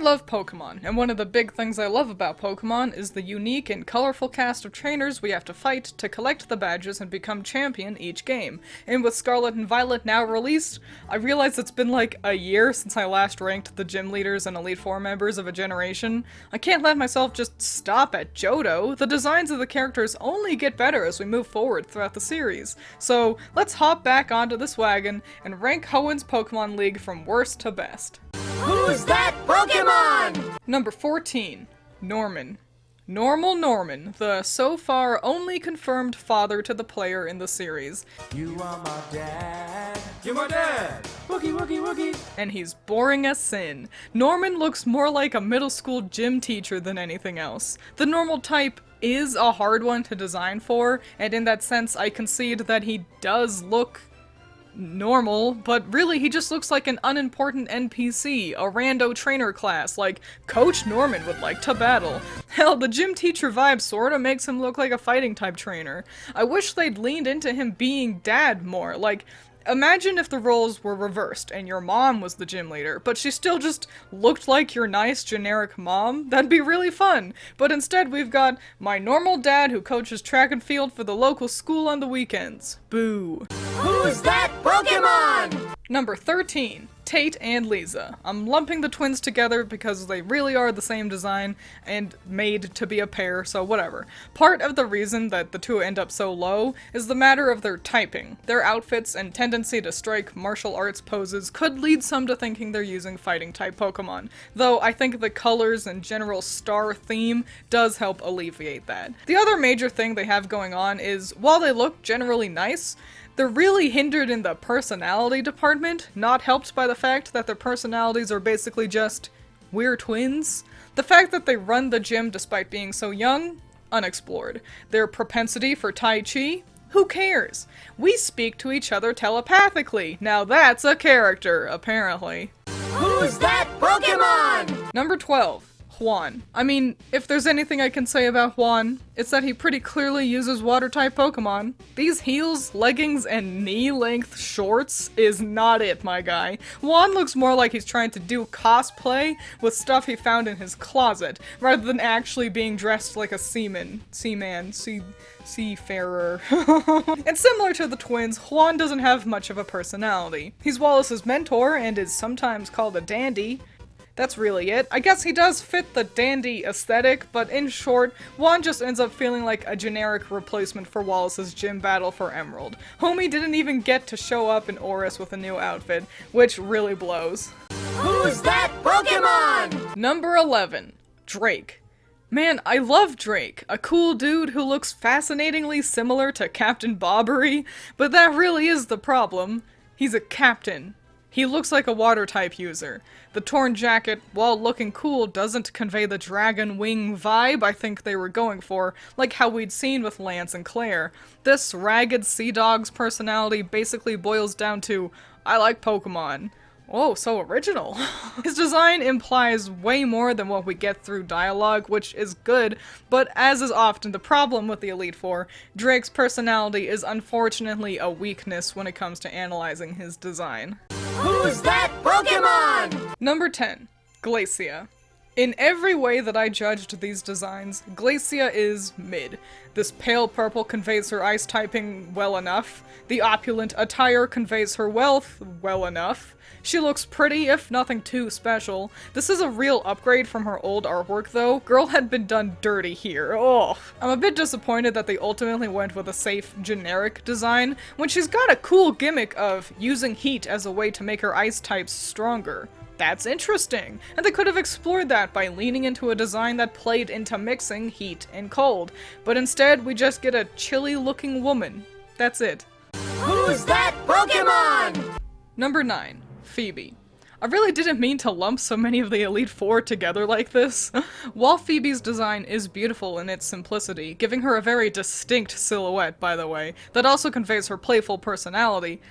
love Pokemon, and one of the big things I love about Pokemon is the unique and colorful cast of trainers we have to fight to collect the badges and become champion each game. And with Scarlet and Violet now released, I realize it's been like a year since I last ranked the gym leaders and Elite Four members of a generation. I can't let myself just stop at Johto. The designs of the characters only get better as we move forward throughout the series. So let's hop back onto this wagon and rank Hoenn's Pokemon League from worst to best. Who's that Pokemon? Number 14, Norman. Normal Norman, the so far only confirmed father to the player in the series. You are my dad. You're my dad. Wookie, wookie, wookie. And he's boring as sin. Norman looks more like a middle school gym teacher than anything else. The normal type is a hard one to design for, and in that sense I concede that he does look normal, but really he just looks like an unimportant NPC, a rando trainer class, like Coach Norman would like to battle. Hell, the gym teacher vibe sorta makes him look like a fighting type trainer. I wish they'd leaned into him being dad more, like, imagine if the roles were reversed and your mom was the gym leader, but she still just looked like your nice generic mom. That'd be really fun. But instead we've got my normal dad who coaches track and field for the local school on the weekends. Boo. Who's that Pokemon? Number 13, Tate and Lisa. I'm lumping the twins together because they really are the same design and made to be a pair, so whatever. Part of the reason that the two end up so low is the matter of their typing. Their outfits and tendency to strike martial arts poses could lead some to thinking they're using fighting type Pokemon, though I think the colors and general star theme does help alleviate that. The other major thing they have going on is, while they look generally nice, they're really hindered in the personality department, not helped by the fact that their personalities are basically just, we're twins. The fact that they run the gym despite being so young, unexplored. Their propensity for Tai Chi, who cares? We speak to each other telepathically. Now that's a character, apparently. Who's that Pokemon? Number 12. Juan. I mean, if there's anything I can say about Juan, it's that he pretty clearly uses water-type Pokemon. These heels, leggings, and knee-length shorts is not it, my guy. Juan looks more like he's trying to do cosplay with stuff he found in his closet, rather than actually being dressed like a seafarer. And similar to the twins, Juan doesn't have much of a personality. He's Wallace's mentor and is sometimes called a dandy. That's really it. I guess he does fit the dandy aesthetic, but in short, Juan just ends up feeling like a generic replacement for Wallace's gym battle for Emerald. Homie didn't even get to show up in Oris with a new outfit, which really blows. Who's that Pokemon? Number 11. Drake. Man, I love Drake, a cool dude who looks fascinatingly similar to Captain Bobbery, but that really is the problem. He's a captain. He looks like a water-type user. The torn jacket, while looking cool, doesn't convey the dragon wing vibe I think they were going for, like how we'd seen with Lance and Claire. This ragged sea dog's personality basically boils down to, I like Pokemon. Oh, so original. His design implies way more than what we get through dialogue, which is good, but as is often the problem with the Elite Four, Drake's personality is unfortunately a weakness when it comes to analyzing his design. Who's that Pokemon? Number 10. Glacia. In every way that I judged these designs, Glacia is mid. This pale purple conveys her ice typing well enough. The opulent attire conveys her wealth well enough. She looks pretty, if nothing too special. This is a real upgrade from her old artwork though. Girl had been done dirty here. Ugh. I'm a bit disappointed that they ultimately went with a safe, generic design, when she's got a cool gimmick of using heat as a way to make her ice types stronger. That's interesting, and they could have explored that by leaning into a design that played into mixing heat and cold, but instead we just get a chilly-looking woman. That's it. Who's that Pokemon? Number 9. Phoebe. I really didn't mean to lump so many of the Elite Four together like this. While Phoebe's design is beautiful in its simplicity, giving her a very distinct silhouette, by the way, that also conveys her playful personality,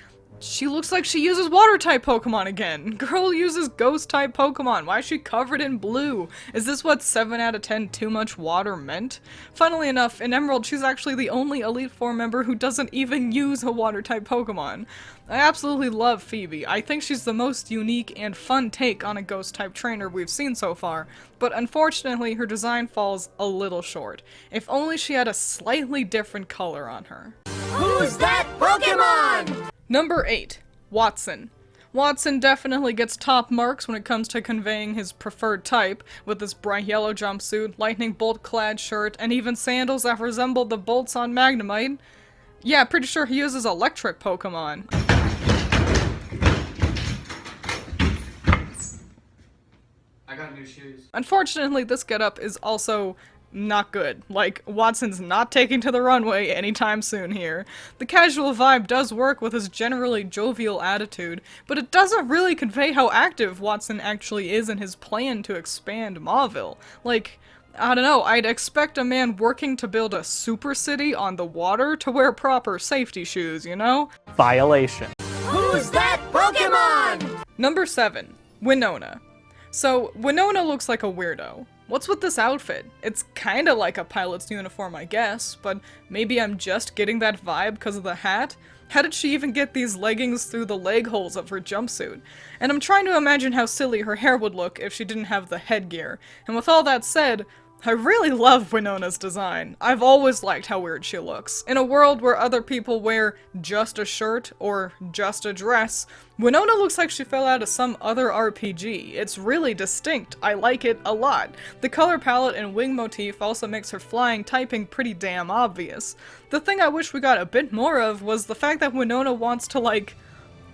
She looks like she uses water-type Pokemon again. Girl uses ghost-type Pokemon. Why is she covered in blue? Is this what 7 out of 10 too much water meant? Funnily enough, in Emerald, she's actually the only Elite Four member who doesn't even use a water-type Pokemon. I absolutely love Phoebe. I think she's the most unique and fun take on a ghost-type trainer we've seen so far, but unfortunately her design falls a little short. If only she had a slightly different color on her. Who's that Pokemon? Number 8. Watson. Watson definitely gets top marks when it comes to conveying his preferred type, with this bright yellow jumpsuit, lightning bolt-clad shirt, and even sandals that resemble the bolts on Magnemite. Yeah, pretty sure he uses electric Pokemon. I got new shoes. Unfortunately, this getup is also not good. Like, Watson's not taking to the runway anytime soon here. The casual vibe does work with his generally jovial attitude, but it doesn't really convey how active Watson actually is in his plan to expand Mauville. Like, I don't know, I'd expect a man working to build a super city on the water to wear proper safety shoes, you know? Violation. Who's that Pokemon? Number 7. Winona. So, Winona looks like a weirdo. What's with this outfit? It's kinda like a pilot's uniform, I guess, but maybe I'm just getting that vibe because of the hat? How did she even get these leggings through the leg holes of her jumpsuit? And I'm trying to imagine how silly her hair would look if she didn't have the headgear. And with all that said, I really love Winona's design. I've always liked how weird she looks. In a world where other people wear just a shirt or just a dress, Winona looks like she fell out of some other RPG. It's really distinct. I like it a lot. The color palette and wing motif also makes her flying typing pretty damn obvious. The thing I wish we got a bit more of was the fact that Winona wants to, like,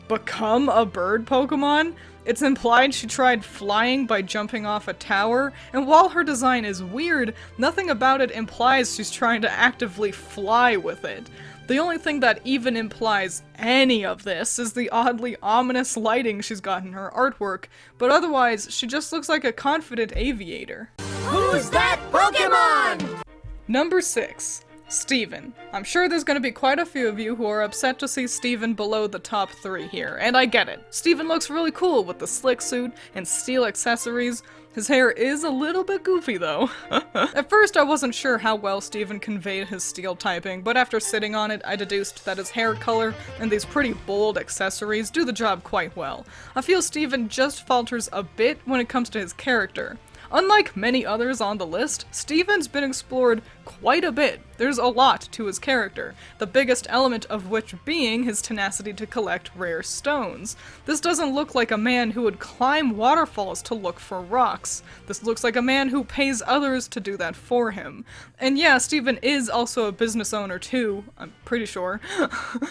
become a bird Pokemon. It's implied she tried flying by jumping off a tower, and while her design is weird, nothing about it implies she's trying to actively fly with it. The only thing that even implies any of this is the oddly ominous lighting she's got in her artwork, but otherwise, she just looks like a confident aviator. Who's that Pokemon? Number 6. Steven. I'm sure there's gonna be quite a few of you who are upset to see Steven below the top 3 here, and I get it. Steven looks really cool with the slick suit and steel accessories. His hair is a little bit goofy though. At first I wasn't sure how well Steven conveyed his steel typing, but after sitting on it I deduced that his hair color and these pretty bold accessories do the job quite well. I feel Steven just falters a bit when it comes to his character. Unlike many others on the list, Steven's been explored quite a bit. There's a lot to his character, the biggest element of which being his tenacity to collect rare stones. This doesn't look like a man who would climb waterfalls to look for rocks. This looks like a man who pays others to do that for him. And yeah, Steven is also a business owner too, I'm pretty sure.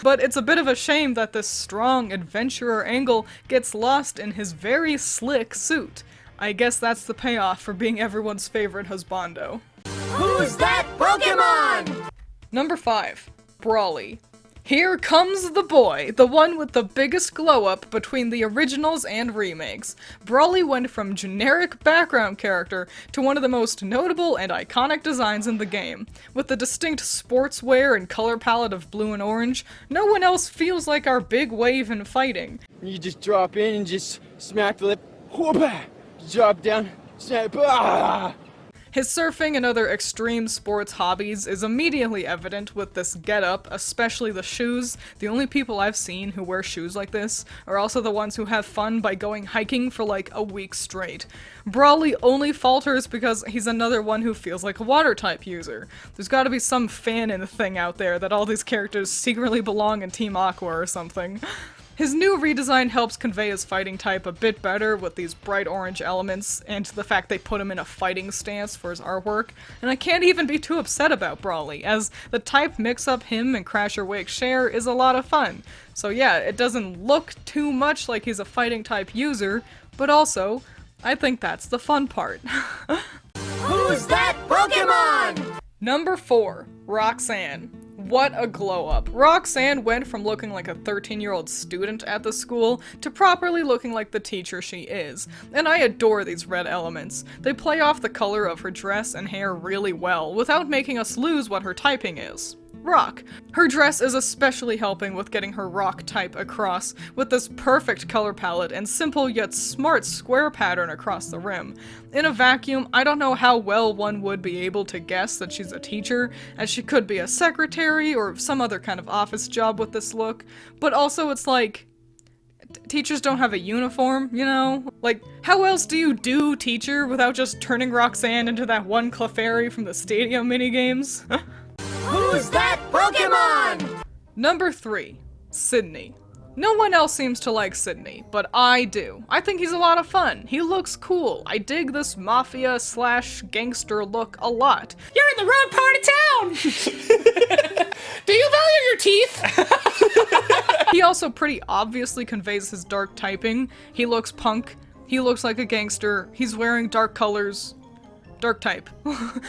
But it's a bit of a shame that this strong adventurer angle gets lost in his very slick suit. I guess that's the payoff for being everyone's favorite husbando. Who's that Pokemon? Number 5. Brawley. Here comes the boy, the one with the biggest glow-up between the originals and remakes. Brawley went from generic background character to one of the most notable and iconic designs in the game. With the distinct sportswear and color palette of blue and orange, no one else feels like our big wave in fighting. You just drop in and just smack the lip. Whoop-ah! Drop down, snap, ah! His surfing and other extreme sports hobbies is immediately evident with this getup, especially the shoes. The only people I've seen who wear shoes like this are also the ones who have fun by going hiking for like a week straight. Brawley only falters because he's another one who feels like a water type user. There's gotta be some fan in the thing out there that all these characters secretly belong in Team Aqua or something. His new redesign helps convey his fighting type a bit better with these bright orange elements, and the fact they put him in a fighting stance for his artwork, and I can't even be too upset about Brawley, as the type mix-up him and Crasher Wake share is a lot of fun. So yeah, it doesn't look too much like he's a fighting type user, but also, I think that's the fun part. Who's that Pokemon? Number 4. Roxanne. What a glow up. Roxanne went from looking like a 13-year-old student at the school to properly looking like the teacher she is. And I adore these red elements. They play off the color of her dress and hair really well without making us lose what her typing is. rock. Her dress is especially helping with getting her rock type across, with this perfect color palette and simple yet smart square pattern across the rim. In a vacuum, I don't know how well one would be able to guess that she's a teacher, as she could be a secretary or some other kind of office job with this look, but also it's like, teachers don't have a uniform, you know? Like, how else do you do teacher without just turning Roxanne into that one Clefairy from the stadium minigames? Who's that Pokemon? Number 3. Sydney. No one else seems to like Sydney, but I do. I think he's a lot of fun. He looks cool. I dig this mafia/gangster look a lot. You're in the wrong part of town! Do you value your teeth? He also pretty obviously conveys his dark typing. He looks punk. He looks like a gangster. He's wearing dark colors. Dark type.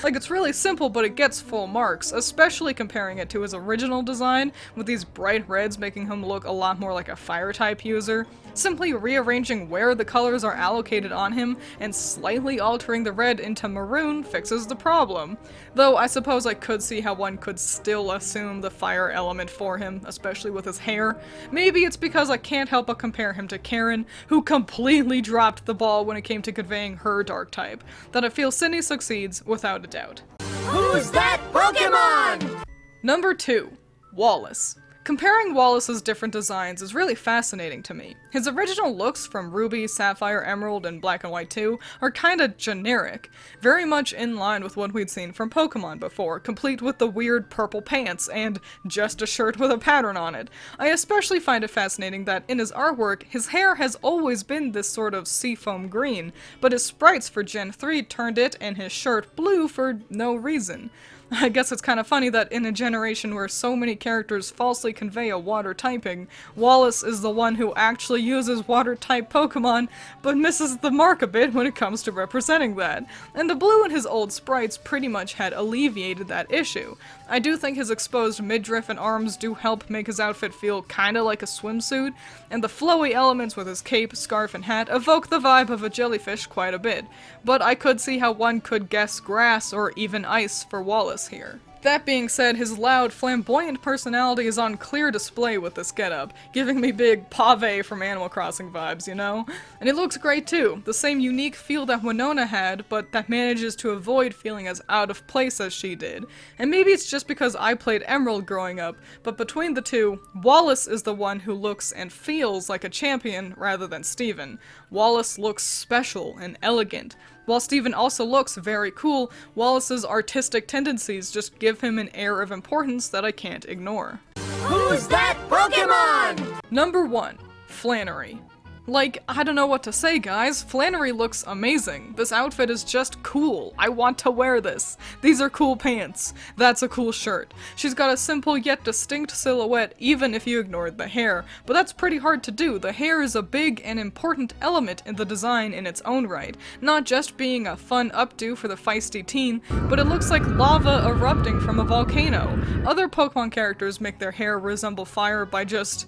Like, it's really simple, but it gets full marks, especially comparing it to his original design, with these bright reds making him look a lot more like a fire type user. Simply rearranging where the colors are allocated on him and slightly altering the red into maroon fixes the problem. Though I suppose I could see how one could still assume the fire element for him, especially with his hair. Maybe it's because I can't help but compare him to Karen, who completely dropped the ball when it came to conveying her dark type, that I feel Sydney succeeds without a doubt. Who's that Pokemon? Number 2. Wallace. Comparing Wallace's different designs is really fascinating to me. His original looks from Ruby, Sapphire, Emerald, and Black and White 2 are kinda generic, very much in line with what we'd seen from Pokemon before, complete with the weird purple pants and just a shirt with a pattern on it. I especially find it fascinating that in his artwork, his hair has always been this sort of seafoam green, but his sprites for Gen 3 turned it and his shirt blue for no reason. I guess it's kind of funny that in a generation where so many characters falsely convey a water typing, Wallace is the one who actually uses water-type Pokemon, but misses the mark a bit when it comes to representing that. And the blue in his old sprites pretty much had alleviated that issue. I do think his exposed midriff and arms do help make his outfit feel kinda like a swimsuit, and the flowy elements with his cape, scarf, and hat evoke the vibe of a jellyfish quite a bit. But I could see how one could guess grass or even ice for Wallace here. That being said, his loud, flamboyant personality is on clear display with this getup, giving me big pave from Animal Crossing vibes, you know? And he looks great too, the same unique feel that Winona had, but that manages to avoid feeling as out of place as she did. And maybe it's just because I played Emerald growing up, but between the two, Wallace is the one who looks and feels like a champion rather than Steven. Wallace looks special and elegant. While Steven also looks very cool, Wallace's artistic tendencies just give him an air of importance that I can't ignore. Who's that Pokemon? Number 1. Flannery. Like, I don't know what to say, guys. Flannery looks amazing. This outfit is just cool. I want to wear this. These are cool pants. That's a cool shirt. She's got a simple yet distinct silhouette, even if you ignored the hair. But that's pretty hard to do. The hair is a big and important element in the design in its own right. Not just being a fun updo for the feisty teen, but it looks like lava erupting from a volcano. Other Pokemon characters make their hair resemble fire by just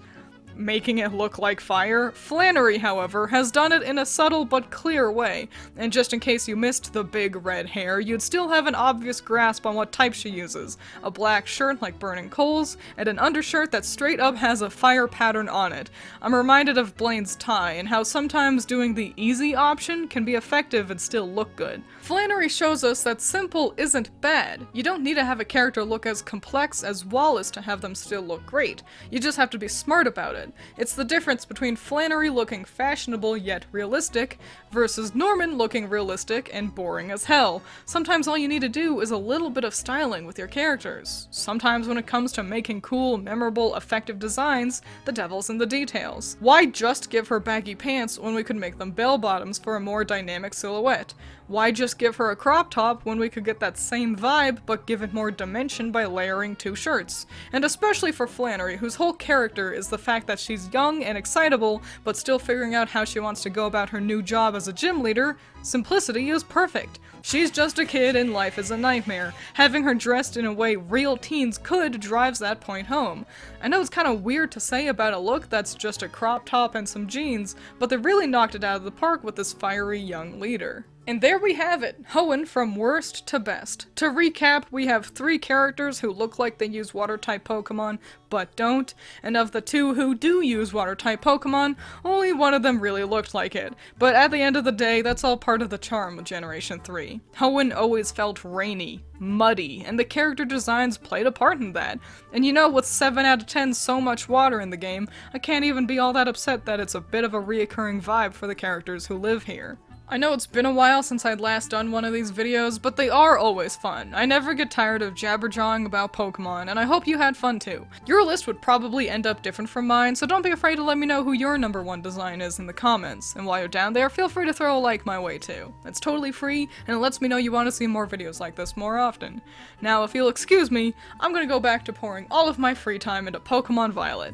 making it look like fire. Flannery, however, has done it in a subtle but clear way, and just in case you missed the big red hair, you'd still have an obvious grasp on what type she uses. A black shirt like burning coals, and an undershirt that straight up has a fire pattern on it. I'm reminded of Blaine's tie, and how sometimes doing the easy option can be effective and still look good. Flannery shows us that simple isn't bad. You don't need to have a character look as complex as Wallace to have them still look great. You just have to be smart about it. It's the difference between Flannery looking fashionable yet realistic versus Norman looking realistic and boring as hell. Sometimes all you need to do is a little bit of styling with your characters. Sometimes when it comes to making cool, memorable, effective designs, the devil's in the details. Why just give her baggy pants when we could make them bell bottoms for a more dynamic silhouette? Why just give her a crop top when we could get that same vibe but give it more dimension by layering 2 shirts? And especially for Flannery, whose whole character is the fact that she's young and excitable, but still figuring out how she wants to go about her new job as a gym leader, simplicity is perfect. She's just a kid and life is a nightmare. Having her dressed in a way real teens could drives that point home. I know it's kind of weird to say about a look that's just a crop top and some jeans, but they really knocked it out of the park with this fiery young leader. And there we have it, Hoenn from worst to best. To recap, we have 3 characters who look like they use water-type Pokemon, but don't, and of the 2 who do use water-type Pokemon, only one of them really looked like it. But at the end of the day, that's all part of the charm of Generation 3. Hoenn always felt rainy, muddy, and the character designs played a part in that. And you know, with 7 out of 10 so much water in the game, I can't even be all that upset that it's a bit of a reoccurring vibe for the characters who live here. I know it's been a while since I'd last done one of these videos, but they are always fun. I never get tired of jabberjawing about Pokemon, and I hope you had fun too. Your list would probably end up different from mine, so don't be afraid to let me know who your number 1 design is in the comments. And while you're down there, feel free to throw a like my way too. It's totally free, and it lets me know you want to see more videos like this more often. Now, if you'll excuse me, I'm gonna go back to pouring all of my free time into Pokemon Violet.